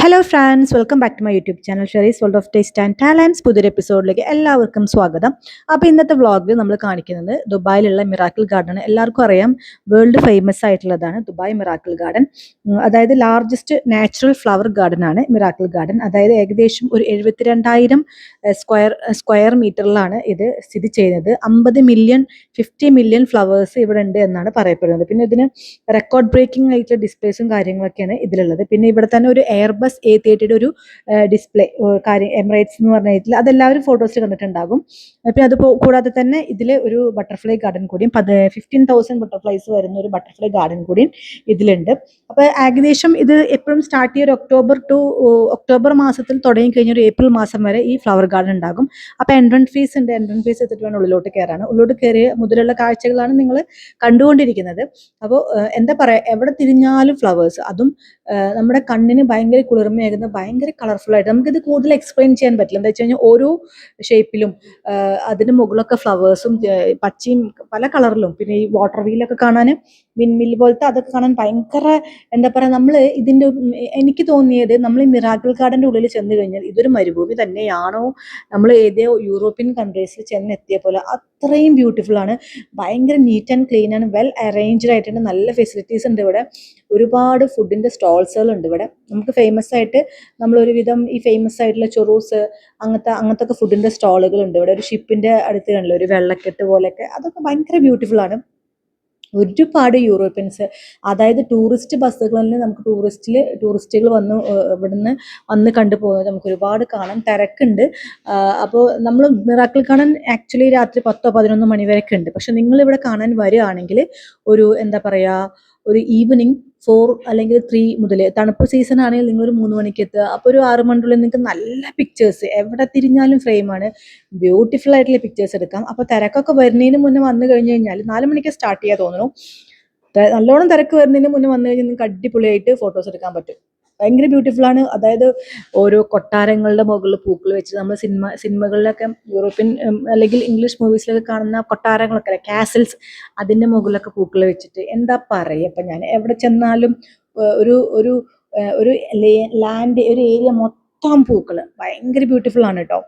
Hello friends, welcome back to my YouTube channel Sheri's world of taste and talents. പുതിയൊരു എപ്പിസോഡിലേക്ക് എല്ലാവർക്കും സ്വാഗതം. അപ്പോൾ ഇന്നത്തെ വ്ളോഗിൽ നമ്മൾ കാണിക്കുന്നത് ദുബായിലുള്ള മിറാക്കിൾ ഗാർഡൻ. എല്ലാവർക്കും അറിയാം, വേൾഡ് ഫേമസ് ആയിട്ടുള്ളതാണ് ദുബായ് മിറാക്കിൾ ഗാർഡൻ. അതായത് ലാർജസ്റ്റ് നാച്ചുറൽ ഫ്ലവർ ഗാർഡൻ ആണ് മിറാക്കിൾ ഗാർഡൻ. അതായത് ഏകദേശം ഒരു 72,000 സ്ക്വയർ മീറ്ററിലാണ് ഇത് സ്ഥിതി ചെയ്യുന്നത്. 50 മില്യൺ ഫ്ലവേഴ്സ് ഇവിടെ ഉണ്ട് എന്നാണ് പറയപ്പെടുന്നത്. പിന്നെ ഇതിന് റെക്കോർഡ് ബ്രേക്കിംഗ് ആയിട്ടുള്ള ഡിസ്പ്ലേസും കാര്യങ്ങളൊക്കെയാണ് ഇതിലുള്ളത്. പിന്നെ ഇവിടെ തന്നെ ഒരു എയർബസ് A380 ഒരു ഡിസ്പ്ലേ കാര്യം, എമിറേറ്റ്സ് എന്ന് പറഞ്ഞിട്ടില്ല, അതെല്ലാവരും ഫോട്ടോസ് കണ്ടിട്ടുണ്ടാകും. പിന്നെ അത് കൂടാതെ തന്നെ ഇതിൽ ഒരു ബട്ടർഫ്ലൈ ഗാർഡൻ കൂടിയും 15,000 ബട്ടർഫ്ലൈസ് വരുന്ന ഒരു ബട്ടർഫ്ലൈ ഗാർഡൻ കൂടിയും ഇതിലുണ്ട്. അപ്പോൾ ഏകദേശം ഇത് എപ്പോഴും സ്റ്റാർട്ട് ചെയ്യ ഒരു ഒക്ടോബർ മാസത്തിൽ തുടങ്ങി കഴിഞ്ഞ ഒരു ഏപ്രിൽ മാസം വരെ ഈ ഫ്ലവർ ഗാർഡൻ ഉണ്ടാകും. അപ്പോൾ എൻട്രൻസ് ഫീസ് ഉണ്ട്. എൻട്രൻസ് ഫീസ് എടുത്തിട്ട് വേണം ഉള്ളിലോട്ട് കയറാണ്. ഉള്ളിലോട്ട് കയറിയ മുതലുള്ള കാഴ്ചകളാണ് നിങ്ങൾ കണ്ടുകൊണ്ടിരിക്കുന്നത്. അപ്പോൾ എന്താ പറയുക, എവിടെ തിരിഞ്ഞാലും ഫ്ലവേഴ്സ്, അതും നമ്മുടെ കണ്ണിന് ഭയങ്കര കുളിർമയാകുന്ന, ഭയങ്കര കളർഫുൾ ആയിട്ട്. നമുക്കിത് കൂടുതൽ എക്സ്പ്ലെയിൻ ചെയ്യാൻ പറ്റില്ല. എന്താ വെച്ച് കഴിഞ്ഞാൽ ഓരോ ഷേപ്പിലും അതിന് മുകളിലൊക്കെ ഫ്ലവേഴ്സും പച്ചയും പല കളറിലും, പിന്നെ ഈ വാട്ടർ വീലൊക്കെ കാണാൻ, വിൻമില്ല് പോലത്തെ അതൊക്കെ കാണാൻ ഭയങ്കര എന്താ പറയുക. എനിക്ക് തോന്നിയത്, നമ്മൾ ഈ മിറാക്കിൾ ഗാർഡൻ്റെ ഉള്ളിൽ ചെന്ന് കഴിഞ്ഞാൽ ഇതൊരു മരുഭൂമി തന്നെയാണോ, നമ്മൾ ഏതോ യൂറോപ്യൻ കൺട്രീസിൽ ചെന്നെത്തിയ പോലെ അത്രയും ബ്യൂട്ടിഫുൾ ആണ്. ഭയങ്കര നീറ്റ് ആൻഡ് ക്ലീൻ ആണ്, വെൽ അറേഞ്ച്ഡ് ആയിട്ടുണ്ട്, നല്ല ഫെസിലിറ്റീസ് ഉണ്ട് ഇവിടെ. ഒരുപാട് ഫുഡിൻ്റെ സ്റ്റോൾസുകൾ ഉണ്ട് ഇവിടെ. നമുക്ക് ഫേമസ് ആയിട്ട്, നമ്മളൊരുവിധം ഈ ഫേമസ് ആയിട്ടുള്ള ചൊറൂസ് അങ്ങനത്തെ ഒക്കെ ഫുഡിൻ്റെ സ്റ്റാളുകൾ ഉണ്ട് ഇവിടെ. ഒരു ഷിപ്പിൻ്റെ അടുത്ത് കണ്ടില്ല, ഒരു വെള്ളക്കെട്ട് പോലെയൊക്കെ, അതൊക്കെ ഭയങ്കര ബ്യൂട്ടിഫുൾ ആണ്. ഒരുപാട് യൂറോപ്യൻസ്, അതായത് ടൂറിസ്റ്റ് ബസ്സുകളിൽ നമുക്ക് ടൂറിസ്റ്റുകൾ ഇവിടുന്ന് വന്ന് കണ്ടു പോകുന്നത് നമുക്ക് ഒരുപാട് കാണാം. തിരക്കുണ്ട്. അപ്പോൾ നമ്മൾ മിറാക്കിൾ കാണാൻ ആക്ച്വലി രാത്രി 10-11 മണി വരെയൊക്കെ ഉണ്ട്. പക്ഷെ നിങ്ങളിവിടെ കാണാൻ വരികയാണെങ്കിൽ ഒരു എന്താ പറയുക, ഒരു ഈവനിങ് 4 അല്ലെങ്കിൽ 3 മുതൽ, തണുപ്പ് സീസൺ ആണെങ്കിൽ നിങ്ങളൊരു 3 മണിക്ക് എത്തുക. അപ്പോൾ ഒരു 6 മണിക്കുള്ളിൽ നിങ്ങൾക്ക് നല്ല പിക്ചേഴ്സ്, എവിടെ തിരിഞ്ഞാലും ഫ്രെയിമാണ്, ബ്യൂട്ടിഫുൾ ആയിട്ടുള്ള പിക്ചേഴ്സ് എടുക്കാം. അപ്പോൾ തിരക്കൊക്കെ വരുന്നതിന് മുന്നേ വന്നു കഴിഞ്ഞ് കഴിഞ്ഞാൽ 4 മണിക്ക് സ്റ്റാർട്ട് ചെയ്യാൻ തോന്നുന്നു. നല്ലോണം തിരക്ക് വരുന്നതിന് മുന്നേ വന്നു കഴിഞ്ഞാൽ നിങ്ങൾക്ക് അടിപൊളിയായിട്ട് ഫോട്ടോസ് എടുക്കാൻ പറ്റും. ഭയങ്കര ബ്യൂട്ടിഫുൾ ആണ്. അതായത് ഓരോ കൊട്ടാരങ്ങളുടെ മുകളിൽ പൂക്കൾ വെച്ച്, നമ്മൾ സിനിമകളിലൊക്കെ യൂറോപ്യൻ അല്ലെങ്കിൽ ഇംഗ്ലീഷ് മൂവീസിലൊക്കെ കാണുന്ന കൊട്ടാരങ്ങളൊക്കെ, കാസിൽസ്, അതിൻ്റെ മുകളിലൊക്കെ പൂക്കൾ വെച്ചിട്ട് എന്താ പറയുക. ഇപ്പം ഞാൻ എവിടെ ചെന്നാലും ഒരു ഒരു ഒരു ലാൻഡ്, ഒരു ഏരിയ മൊത്തം പൂക്കൾ, ഭയങ്കര ബ്യൂട്ടിഫുൾ ആണ് കേട്ടോ.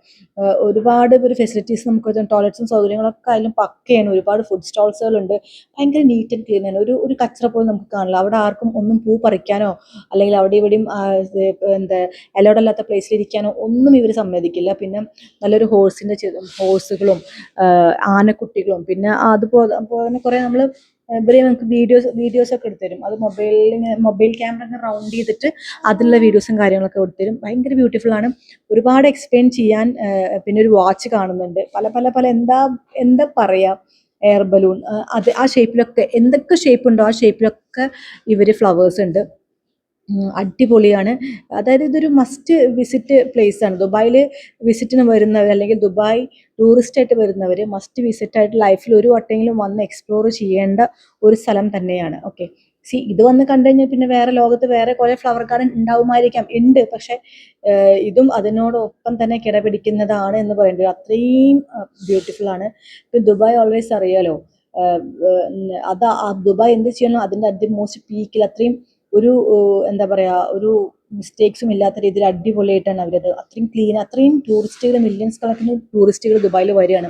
ഒരുപാട് ഫെസിലിറ്റീസ്, നമുക്ക് ടോയ്ലറ്റ്സും സൗകര്യങ്ങളൊക്കെ ആയാലും പക്കയാണ്. ഒരുപാട് ഫുഡ് സ്റ്റോൾസുകളുണ്ട്. ഭയങ്കര നീറ്റ് ആൻഡ് ക്ലീൻ ആണ്. ഒരു കച്ചറ പോലും നമുക്ക് കാണില്ല. അവിടെ ആർക്കും ഒന്നും പൂ പറിക്കാനോ അല്ലെങ്കിൽ അവിടെ ഇവിടെയും എന്താ അലൗഡ് അല്ലാത്ത പ്ലേസിലിരിക്കാനോ ഒന്നും ഇവർ സമ്മതിക്കില്ല. പിന്നെ നല്ലൊരു ഹോഴ്സുകളും ആനക്കുട്ടികളും, പിന്നെ അതുപോലെ കുറേ നമ്മൾ ഇവരെ നമുക്ക് വീഡിയോസൊക്കെ എടുത്തുതരും. അത് മൊബൈൽ ക്യാമറ റൗണ്ട് ചെയ്തിട്ട് അതിലുള്ള വീഡിയോസും കാര്യങ്ങളൊക്കെ എടുത്തുതരും. ഭയങ്കര ബ്യൂട്ടിഫുൾ ആണ്. ഒരുപാട് എക്സ്പ്ലെയിൻ ചെയ്യാൻ. പിന്നെ ഒരു വാച്ച് കാണുന്നുണ്ട്, പല എന്താ പറയുക, എയർ ബലൂൺ, അത് ആ ഷേപ്പിലൊക്കെ, എന്തൊക്കെ ഷേപ്പ് ഉണ്ടോ ആ ഷേപ്പിലൊക്കെ ഇവർ ഫ്ലവേഴ്സ് ഉണ്ട്. അടിപൊളിയാണ്. അതായത് ഇതൊരു മസ്റ്റ് വിസിറ്റ് പ്ലേസ് ആണ്. ദുബായിൽ വിസിറ്റിന് വരുന്നവർ, അല്ലെങ്കിൽ ദുബായ് ടൂറിസ്റ്റായിട്ട് വരുന്നവർ മസ്റ്റ് വിസിറ്റ് ആയിട്ട് ലൈഫിൽ ഒരു വട്ടമെങ്കിലും വന്ന് എക്സ്പ്ലോർ ചെയ്യേണ്ട ഒരു സ്ഥലം തന്നെയാണ്. ഓക്കെ, ഇത് വന്ന് കണ്ടു കഴിഞ്ഞാൽ പിന്നെ ലോകത്ത് വേറെ കുറേ ഫ്ലവർ ഗാർഡൻ ഉണ്ടാവുമായിരിക്കാം, ഉണ്ട്. പക്ഷെ ഇതും അതിനോടൊപ്പം തന്നെ കിടപിടിക്കുന്നതാണ് എന്ന് പറയുന്നത്. അത്രയും ബ്യൂട്ടിഫുൾ ആണ്. ഇപ്പം ദുബായ് ഓൾവേസ് അറിയാലോ, ദുബായ് എന്ത് ചെയ്യണം, അതിൻ്റെ മോസ്റ്റ് പീക്കിൽ അത്രയും ഒരു എന്താ പറയുക, ഒരു മിസ്റ്റേക്സും ഇല്ലാത്ത രീതിയിൽ അടിപൊളിയായിട്ടാണ് അവരത്. അത്രയും ക്ലീൻ, അത്രയും ടൂറിസ്റ്റുകൾ, മില്യൺസ് കണക്കിന് ടൂറിസ്റ്റുകൾ ദുബായിൽ വരികയാണ്.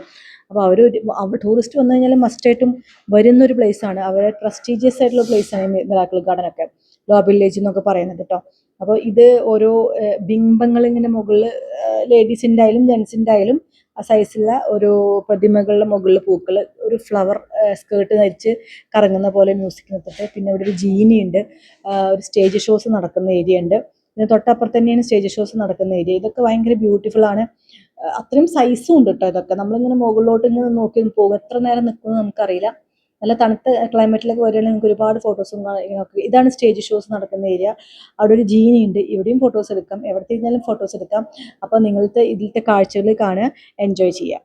അപ്പോൾ ടൂറിസ്റ്റ് വന്നു കഴിഞ്ഞാൽ മസ്റ്റായിട്ടും വരുന്നൊരു പ്ലേസാണ്. അവരെ പ്രസ്റ്റീജിയസ് ആയിട്ടുള്ള പ്ലേസാണ് മിറാക്കിൾ ഗാർഡൻ ഒക്കെ, ലോ വില്ലേജ് എന്നൊക്കെ പറയുന്നത് കേട്ടോ. അപ്പോൾ ഇത് ഓരോ ബിംബങ്ങൾ ഇങ്ങനെ മുകളിൽ, ലേഡീസിൻ്റെ ആയാലും ജെൻസിൻ്റെ ആയാലും ആ സൈസുള്ള ഒരു പ്രതിമകളുടെ മുകളിൽ പൂക്കൾ, ഒരു ഫ്ലവർ സ്കേർട്ട് ധരിച്ച് കറങ്ങുന്ന പോലെ മ്യൂസിക് നിർത്തിട്ട്, പിന്നെ ഇവിടെ ഒരു ജീനി ഉണ്ട്, ഒരു സ്റ്റേജ് ഷോസ് നടക്കുന്ന ഏരിയ ഉണ്ട്. പിന്നെ തൊട്ടപ്പുറത്ത് തന്നെയാണ് സ്റ്റേജ് ഷോസ് നടക്കുന്ന ഏരിയ. ഇതൊക്കെ ഭയങ്കര ബ്യൂട്ടിഫുൾ ആണ്. അത്രയും സൈസും ഉണ്ട് കേട്ടോ. ഇതൊക്കെ നമ്മളിങ്ങനെ മുകളിലോട്ട് ഇങ്ങനെ നോക്കി പോകും, എത്ര നേരം നിൽക്കുമെന്ന് നമുക്കറിയില്ല. നല്ല തണുത്ത ക്ലൈമറ്റിലൊക്കെ വരികയാണെങ്കിൽ നിങ്ങൾക്ക് ഒരുപാട് ഫോട്ടോസും നോക്കി. ഇതാണ് സ്റ്റേജ് ഷോസ് നടക്കുന്ന ഏരിയ. അവിടെ ഒരു ജീനി ഉണ്ട്, ഇവിടെയും ഫോട്ടോസ് എടുക്കാം, എവിടെ തിരിഞ്ഞാലും ഫോട്ടോസ് എടുക്കാം. അപ്പോൾ ഇതിലത്തെ കാഴ്ചകൾ കാണുക, എൻജോയ് ചെയ്യുക.